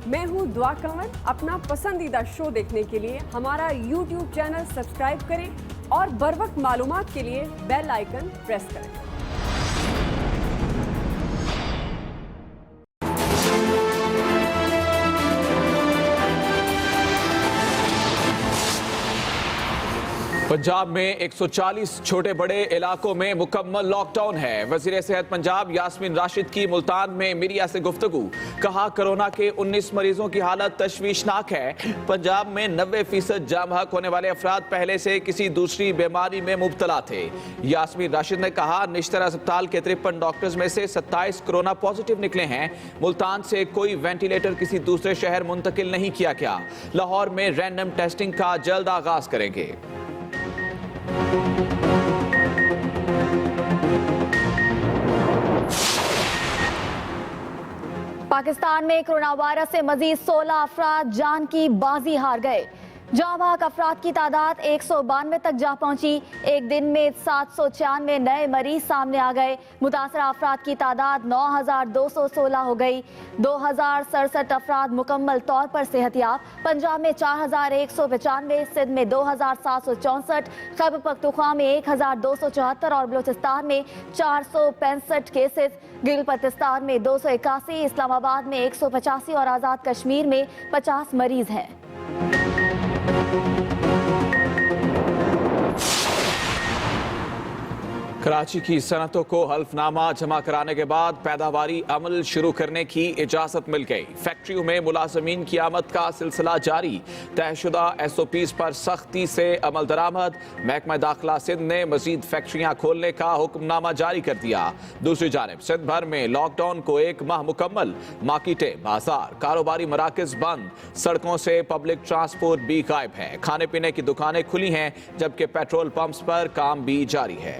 मैं हूँ दुआ कंवर। अपना पसंदीदा शो देखने के लिए हमारा YouTube चैनल सब्सक्राइब करें और बर वक्त मालूमात के लिए बेल आइकन प्रेस करें। पंजाब में 140 छोटे बड़े इलाकों में मुकम्मल लॉकडाउन है। वज़ीर सेहत पंजाब यास्मीन राशिद की मुल्तान में मीडिया से गुफ्तगू। कहा कोरोना के 19 मरीजों की हालत तशवीशनाक है। पंजाब में 90% जाम हक होने वाले अफराद पहले से किसी दूसरी बीमारी में मुब्तला थे। यास्मीन राशिद ने कहा निश्तर अस्पताल के 53 डॉक्टर्स में से 27 कोरोना पॉजिटिव निकले हैं। मुल्तान से कोई वेंटिलेटर किसी दूसरे शहर मुंतकिल नहीं किया गया। लाहौर में रैंडम टेस्टिंग का जल्द आगाज करेंगे। पाकिस्तान में कोरोना वायरस से मजीद 16 अफराद जान की बाजी हार गए। जाँ बहक अफराद की तादाद 192 तक जा पहुंची। एक दिन में 796 नए मरीज सामने आ गए। मुतासरा अफराद की तादाद 9216 हो गई। 2067 अफराद मुकम्मल तौर पर सेहतियाब। पंजाब में 4195, सिंध में 2764, खैबर पख्तूनख्वा में 1274 और बलूचिस्तान में 465 केसेस। गिलगित में 281, इस्लामाबाद में 185 और आज़ाद कश्मीर में 50 मरीज हैं। कराची की सनतों को हल्फनामा जमा कराने के बाद पैदावारी अमल शुरू करने की इजाजत मिल गई। फैक्ट्रियों में मुलाजमीन की आमद का सिलसिला जारी। तयशुदा SOPs पर सख्ती से अमल दरामद। महकमा दाखिला सिंध ने मजीद फैक्ट्रियां खोलने का हुक्मनामा जारी कर दिया। दूसरी जानिब सिंध भर में लॉकडाउन को 1 माह मुकम्मल। मार्केटें, बाजार, कारोबारी मराकज बंद। सड़कों से पब्लिक ट्रांसपोर्ट भी गायब है। खाने पीने की दुकानें खुली हैं, जबकि पेट्रोल पंप्स पर काम भी जारी है।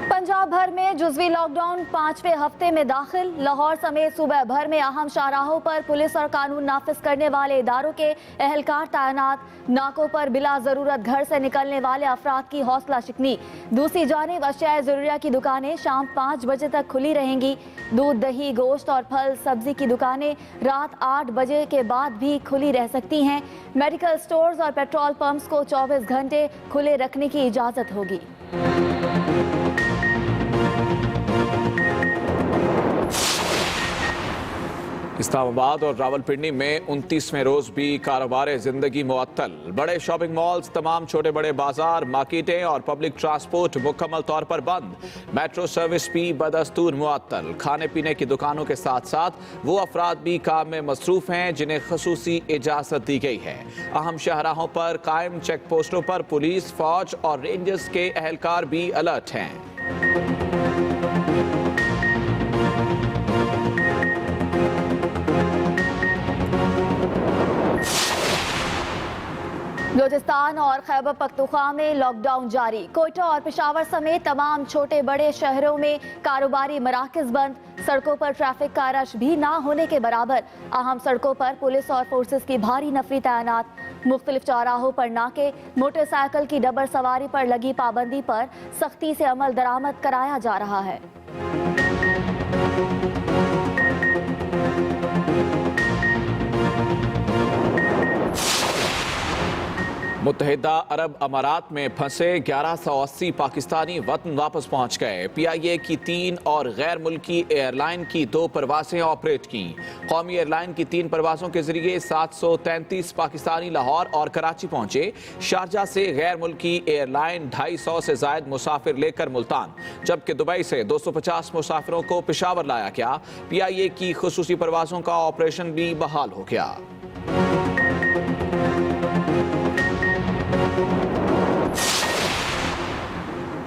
पंजाब भर में जुज़वी लॉकडाउन 5वें हफ्ते में दाखिल। लाहौर समेत सूबे भर में अहम शाहराहों पर पुलिस और कानून नाफिज करने वाले इदारों के एहलकार तैनात। नाकों पर बिला जरूरत घर से निकलने वाले अफराद की हौसला शिकनी। दूसरी जानिब अशिया ज़रूरिया की दुकानें शाम 5 बजे तक खुली रहेंगी। दूध, दही, गोश्त और फल सब्जी की दुकानें रात 8 बजे के बाद भी खुली रह सकती हैं। मेडिकल स्टोर्स और पेट्रोल पंप्स को 24 घंटे खुले रखने की इजाज़त होगी। इस्लामाबाद और रावलपिंडी में 29वें रोज भी कारोबार जिंदगी मुअत्तल। बड़े शॉपिंग मॉल्स, तमाम छोटे बड़े बाजार, मार्केटें और पब्लिक ट्रांसपोर्ट मुकम्मल तौर पर बंद। मेट्रो सर्विस भी बदस्तूर मुअत्तल। खाने पीने की दुकानों के साथ साथ वो अफराद भी काम में मसरूफ हैं जिन्हें खसूसी इजाजत दी गई है। अहम शाहराहों पर कायम चेक पोस्टों पर पुलिस, फौज और रेंजर्स के एहलकार भी अलर्ट हैं। बलूचिस्तान और खैबर पख्तूनख्वा में लॉकडाउन जारी। कोयटा और पेशावर समेत तमाम छोटे बड़े शहरों में कारोबारी मराकज बंद। सड़कों पर ट्रैफिक का रश भी ना होने के बराबर। अहम सड़कों पर पुलिस और फोर्सेस की भारी नफरी तैनात। मुख्तलिफ चौराहों पर नाके। मोटरसाइकिल की डबर सवारी पर लगी पाबंदी पर सख्ती से अमल दरामद कराया जा रहा है। मुत्तहिदा अरब अमारात में फंसे 1180 पाकिस्तानी वतन वापस पहुंच गए। PIA की 3 और गैर मुल्की एयरलाइन की 2 परवाजें ऑपरेट की। कौमी एयरलाइन की 3 परवाजों के जरिए 733 पाकिस्तानी लाहौर और कराची पहुंचे। शारजा से गैर मुल्की एयरलाइन 250 से जायद मुसाफिर लेकर मुल्तान, जबकि दुबई से 250 मुसाफिरों को पेशावर लाया गया। PIA की खुसूसी परवाजों का ऑपरेशन भी बहाल हो गया।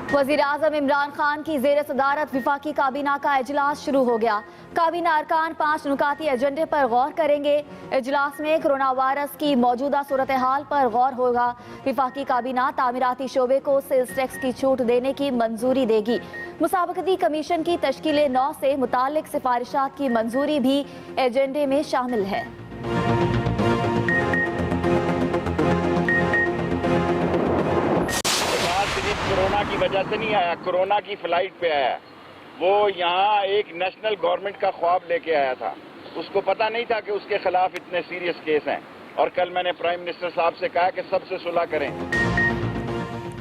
वज़ीर-ए-आज़म इमरान खान की ज़ेर सदारत विफाकी काबीना का इजलास शुरू हो गया। काबीना अरकान 5 नुकाती एजेंडे पर गौर करेंगे। इजलास में कोरोना वायरस की मौजूदा सूरत हाल पर गौर होगा। विफाकी काबीना तामीराती शोबे को सेल्स टैक्स की छूट देने की मंजूरी देगी। मुसाबकती कमीशन की तश्कील 9 से मुतालिक सिफारिशात की मंजूरी भी एजेंडे में शामिल है। कोरोना की की वजह से नहीं आया, कोरोना की फ्लाइट पे आया। वो यहाँ एक नेशनल गवर्नमेंट का ख्वाब लेके आया था। उसको पता नहीं था कि उसके खिलाफ इतने सीरियस केस हैं। और कल मैंने प्राइम मिनिस्टर साहब से कहा कि सबसे सुलह करें।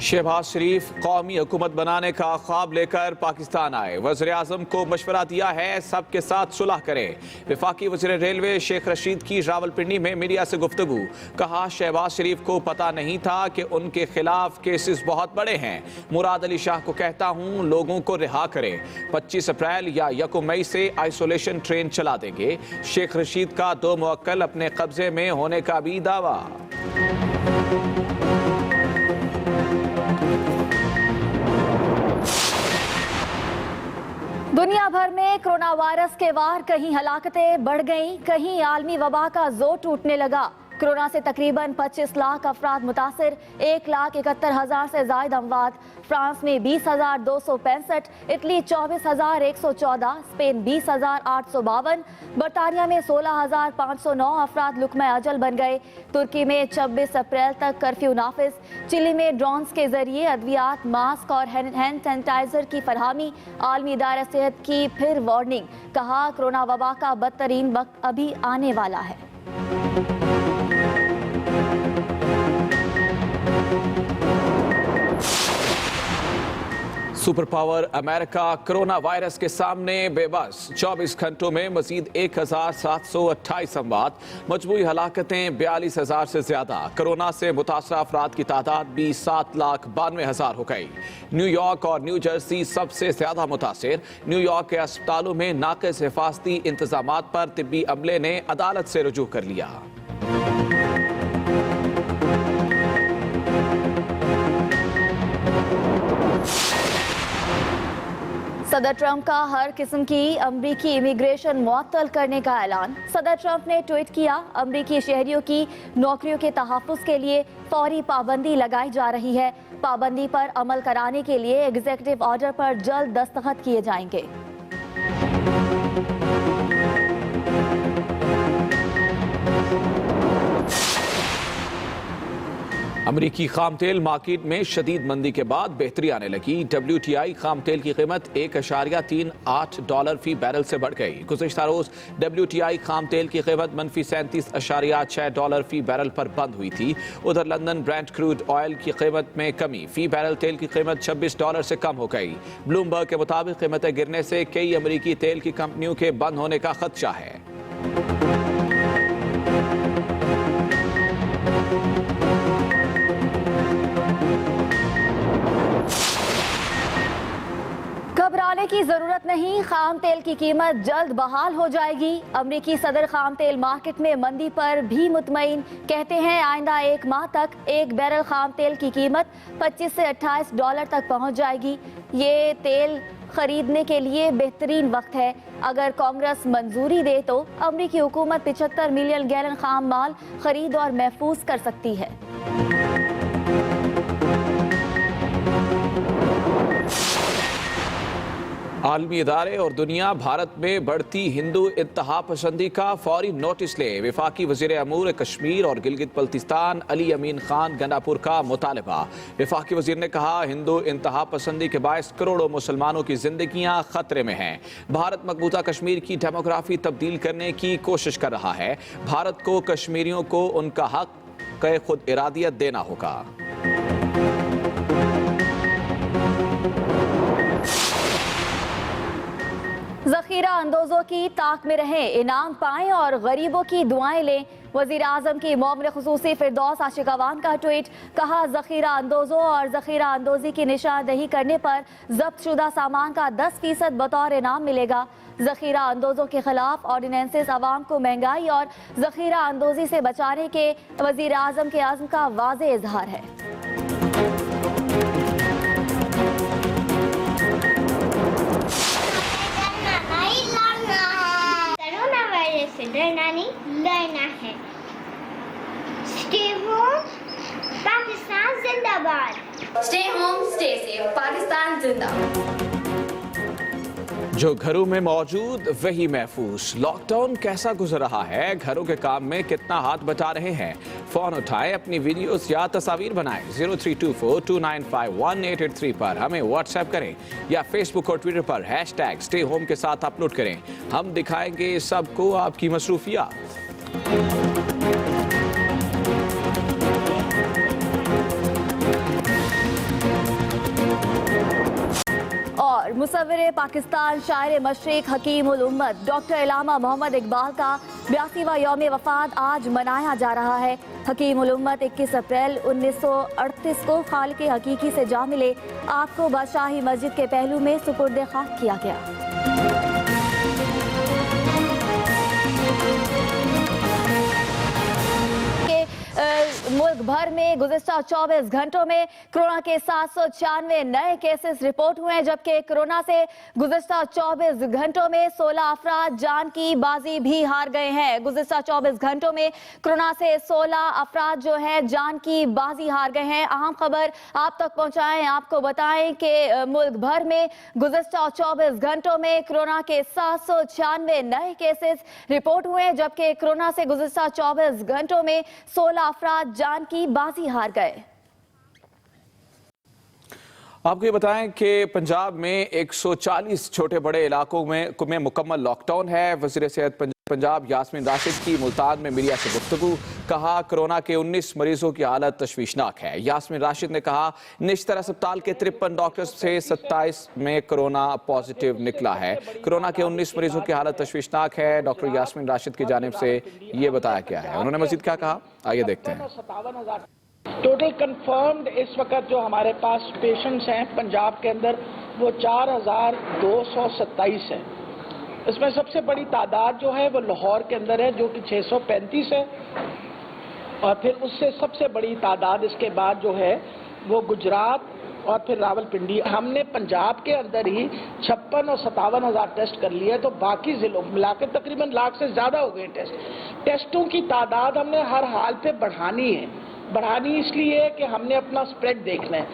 शहबाज शरीफ कौमी हुकूमत बनाने का ख्वाब लेकर पाकिस्तान आए। वज़ीर आज़म को मशवरा दिया है सबके साथ सुलह करें। वफाकी वज़ीर रेलवे शेख रशीद की रावलपिंडी में मीडिया से गुफ्तगू। कहा शहबाज शरीफ को पता नहीं था कि उनके खिलाफ केसेस बहुत बड़े हैं। मुराद अली शाह को कहता हूँ लोगों को रिहा करें। 25 अप्रैल या 1 मई से आइसोलेशन ट्रेन चला देंगे। शेख रशीद का 2 मुवक्किल अपने कब्जे में होने का भी दावा। दुनिया भर में कोरोना वायरस के वार कहीं हलाकतें बढ़ गईं, कहीं आलमी वबा का जोर टूटने लगा। कोरोना से तकरीबन 25 लाख अफराद मुतासिर, 1,71,000 से ज्यादा अमवात। फ्रांस में 20,265, इटली 24,114, स्पेन 20,852, बरतानिया में 16,509 अफराद लुकमा अजल बन गए। तुर्की में 26 अप्रैल तक कर्फ्यू नाफिज। चिली में ड्रोन्स के जरिए अद्वियात, मास्क और हैंड सैनिटाइजर की फरहमी। आलमी इदारा सेहत की फिर वार्निंग। कहा कोरोना वबा का बदतरीन वक्त अभी आने वाला है। Super power America corona virus के सामने बेबस। 24 घंटों में मजीद 1,728 अमवात, मजमूई हलाकतें 42,000 से ज्यादा। कोरोना से मुतासरा अफराद की तादाद भी 7,92,000 हो गई। न्यूयॉर्क और न्यू जर्सी सबसे ज्यादा मुतासिर। न्यूयॉर्क के अस्पतालों में नाक़िस हिफाजती इंतजामात पर तिब्बी अमले ने अदालत से रुजू कर लिया। सदर ट्रंप का हर किस्म की अमरीकी इमिग्रेशन मुअत्तल करने का ऐलान। सदर ट्रंप ने ट्वीट किया, अमरीकी शहरियों की नौकरियों के तहफ़्फ़ुज़ के लिए फौरी पाबंदी लगाई जा रही है। पाबंदी पर अमल कराने के लिए एग्जीक्यूटिव ऑर्डर पर जल्द दस्तखत किए जाएंगे। अमरीकी खाम तेल मार्केट में शदीद मंदी के बाद बेहतरी आने लगी। WTI खाम तेल की कीमत $1.38 फी बैरल से बढ़ गई। गुज़िश्ता रोज WTI खाम तेल की कीमत -$37.6 फी बैरल पर बंद हुई थी। उधर लंदन ब्रेंट क्रूड ऑयल की कीमत में कमी, फी बैरल तेल की कीमत $26 से कम हो गई। ब्लूमबर्ग के मुताबिक कीमतें गिरने से कई अमरीकी तेल की कंपनियों के बंद होने का खदशा है। घबराने की जरूरत नहीं, खाम तेल की कीमत जल्द बहाल हो जाएगी। अमरीकी सदर खाम तेल मार्केट में मंदी पर भी मुतमईन। कहते हैं आइंदा 1 माह तक 1 बैरल खाम तेल की कीमत $25 से $28 तक पहुंच जाएगी। ये तेल खरीदने के लिए बेहतरीन वक्त है। अगर कांग्रेस मंजूरी दे तो अमरीकी हुकूमत 75 मिलियन गैलन खाम माल खरीद और महफूज कर सकती है। आलमी इदारे और दुनिया भारत में बढ़ती हिंदू इंतहा पसंदी का फौरी नोटिस ले। वफाकी वज़ीर अमूर कश्मीर और गिलगित बल्तिस्तान अली अमीन खान गंडापुर का मुतालबा। वफाकी वज़ीर ने कहा हिंदू इंतहा पसंदी के बायस करोड़ों मुसलमानों की जिंदगियां खतरे में हैं। भारत मकबूजा कश्मीर की डेमोग्राफी तब्दील करने की कोशिश कर रहा है। भारत को कश्मीरियों को उनका हक खुद इरादियत देना होगा। जखीरा अंदोजों की ताक में रहें, इनाम पाएं और गरीबों की दुआएं लें। वजीर आजम की मोमिन खुसूसी फिरदौस आशिकावान का ट्वीट। कहा जखीरा अंदोजों और जखीरा अंदोजी की निशानदही करने पर जब्त शुदा सामान का 10% बतौर इनाम मिलेगा। जखीरा अंदोजों के खिलाफ ऑर्डिनेंसेस आवाम को महंगाई और जखीरा अंदोजी से बचाने के वजीर आजम के आज़म का वाज़ेह इजहार है। से डरना नहीं, लड़ना है। Stay home, पाकिस्तान जिंदाबाद। Stay home, stay safe, Pakistan जिंदाबाद। जो घरों में मौजूद वही महफूज। लॉकडाउन कैसा गुजर रहा है, घरों के काम में कितना हाथ बटा रहे हैं? फोन उठाएं, अपनी वीडियोस या तस्वीर बनाएं। 0324295188 पर हमें व्हाट्सएप करें या फेसबुक और ट्विटर पर #StayHome के साथ अपलोड करें। हम दिखाएंगे सबको आपकी मसरूफियात। और मुसव्विर पाकिस्तान, शायर मशरिक, हकीम उल उम्मत डॉक्टर इलामा मोहम्मद इकबाल का 82वां यौम वफ़ात आज मनाया जा रहा है। हकीम उल उम्मत 21 अप्रैल 1938 को खालिक हकीकी से जा मिले। आपको बादशाही मस्जिद के पहलू में सुपुर्द खाक किया गया। मुल्क भर में गुज़िश्ता 24 घंटों में कोरोना के 796 नए केसेस रिपोर्ट हुए हैं, जबकि कोरोना से गुज़िश्ता 24 घंटों में 16 अफराद जान की बाजी भी हार गए हैं। गुज़िश्ता 24 घंटों में कोरोना से 16 अफराद जो है जान की बाजी हार गए हैं। अहम खबर आप तक पहुंचाएं, आपको बताएं कि मुल्क भर में गुज़िश्ता 24 घंटों में कोरोना के 796 नए केसेस रिपोर्ट हुए हैं, जबकि कोरोना से गुज़िश्ता 24 घंटों में 16 अफराद जान की बाजी हार गए। आपको ये बताएं कि पंजाब में 140 छोटे बड़े इलाकों में मुकम्मल लॉकडाउन है। वज़ीर सेहत पंजाब यास्मीन राशिद की मुल्तान में मीडिया से गुफ्तगू। कहा कोरोना के 19 मरीजों की हालत तशवीशनाक है। यास्मीन राशिद ने कहा निश्तर अस्पताल के 53 डॉक्टर्स से 27 में कोरोना पॉजिटिव निकला है। कोरोना के 19 मरीजों की हालत तशवीशनाक है। डॉक्टर यास्मीन राशिद की जानिब से ये बताया गया है। उन्होंने मजीद क्या कहा, आइए देखते हैं। टोटल कंफर्म्ड इस वक्त जो हमारे पास पेशेंट्स हैं पंजाब के अंदर वो 4227 है। इसमें सबसे बड़ी तादाद जो है वो लाहौर के अंदर है जो कि 635 है, और फिर उससे सबसे बड़ी तादाद इसके बाद जो है वो गुजरात और फिर रावलपिंडी। हमने पंजाब के अंदर ही 56 और 57 हज़ार टेस्ट कर लिए, तो बाकी जिलों मिलाकर तकरीबन लाख से ज़्यादा हो गए टेस्टों की तादाद हमने हर हाल पे बढ़ानी है। बढ़ानी इसलिए कि हमने अपना स्प्रेड देखना है।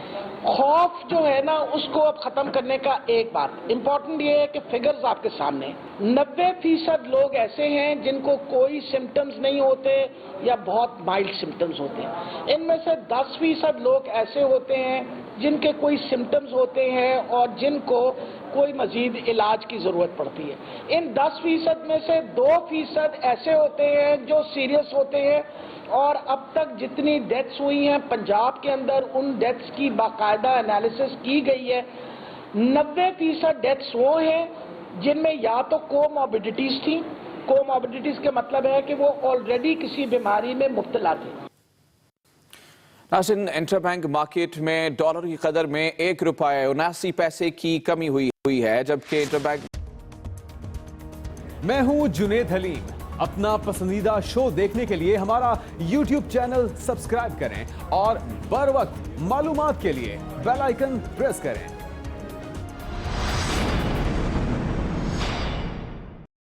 खौफ जो है ना उसको अब ख़त्म करने का एक बात इम्पॉर्टेंट ये है कि फिगर्स आपके सामने 90% लोग ऐसे हैं जिनको कोई सिम्टम्स नहीं होते या बहुत माइल्ड सिम्टम्स होते हैं। इनमें से 10% लोग ऐसे होते हैं जिनके कोई सिम्टम्स होते हैं और जिनको कोई मजीद इलाज की ज़रूरत पड़ती है। इन 10% में से 2% ऐसे होते हैं जो सीरियस होते हैं, और अब तक जितनी डेथ्स हुई हैं पंजाब के अंदर उन डेथ्स की बाकायदा एनालिसिस की गई है। 90% डेथ्स वो हैं जिनमें या तो कोमॉर्बिडिटीज थी। कोमॉर्बिडिटीज के मतलब है कि वो ऑलरेडी किसी बीमारी में मुब्तला थे। नाज़रीन, इंटरबैंक मार्केट में डॉलर की कदर में ₹1.79 की कमी हुई है, जबकि इंटरबैंक। मैं हूं जुनेद हलीम। अपना पसंदीदा शो देखने के लिए हमारा YouTube चैनल सब्सक्राइब करें और बर वक्त मालूमात के लिए बेल आइकन प्रेस करें।